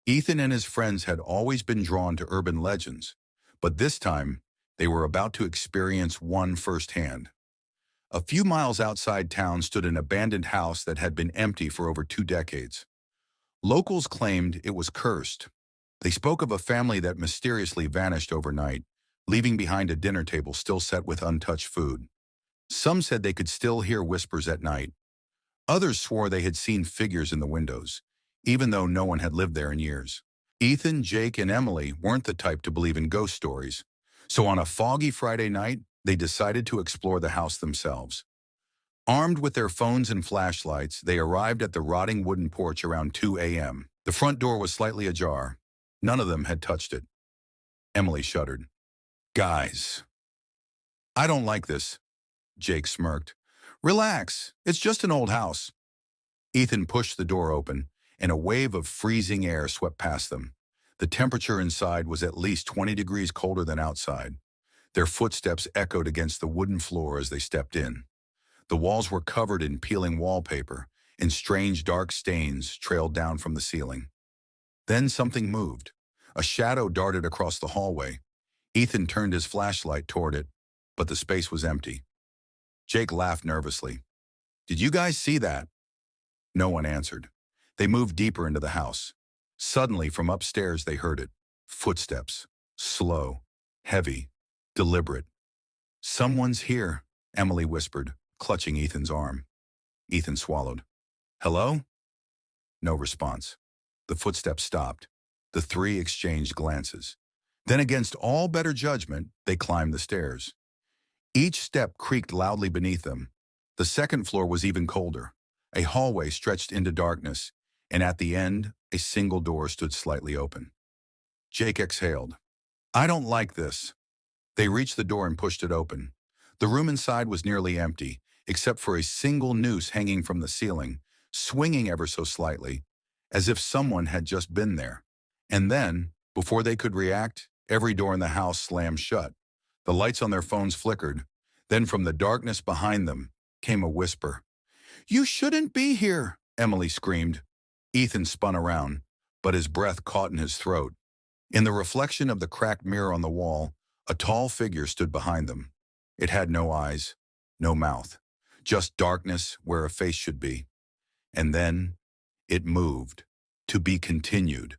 Ethan and his friends had always been drawn to urban legends, but this time they were about to experience one firsthand. A few miles outside town stood an abandoned house that had been empty for over 2 decades. Locals claimed it was cursed. They spoke of a family that mysteriously vanished overnight, leaving behind a dinner table still set with untouched food. Some said they could still hear whispers at night. Others swore they had seen figures in the windows, even though no one had lived there in years. Ethan, Jake, and Emily weren't the type to believe in ghost stories, so on a foggy Friday night, they decided to explore the house themselves. Armed with their phones and flashlights, they arrived at the rotting wooden porch around 2 a.m. The front door was slightly ajar. None of them had touched it. Emily shuddered. "Guys, I don't like this," Jake smirked. "Relax, it's just an old house." Ethan pushed the door open, and a wave of freezing air swept past them. The temperature inside was at least 20 degrees colder than outside. Their footsteps echoed against the wooden floor as they stepped in. The walls were covered in peeling wallpaper, and strange dark stains trailed down from the ceiling. Then something moved. A shadow darted across the hallway. Ethan turned his flashlight toward it, but the space was empty. Jake laughed nervously. "Did you guys see that?" No one answered. They moved deeper into the house. Suddenly, from upstairs, they heard it. Footsteps. Slow, heavy, deliberate. "Someone's here," Emily whispered, clutching Ethan's arm. Ethan swallowed. "Hello?" No response. The footsteps stopped. The three exchanged glances. Then, against all better judgment, they climbed the stairs. Each step creaked loudly beneath them. The second floor was even colder. A hallway stretched into darkness, and at the end, a single door stood slightly open. Jake exhaled. "I don't like this." They reached the door and pushed it open. The room inside was nearly empty, except for a single noose hanging from the ceiling, swinging ever so slightly, as if someone had just been there. And then, before they could react, every door in the house slammed shut. The lights on their phones flickered. Then from the darkness behind them came a whisper. "You shouldn't be here," Emily screamed. Ethan spun around, but his breath caught in his throat. In the reflection of the cracked mirror on the wall, a tall figure stood behind them. It had no eyes, no mouth, just darkness where a face should be. And then it moved, to be continued.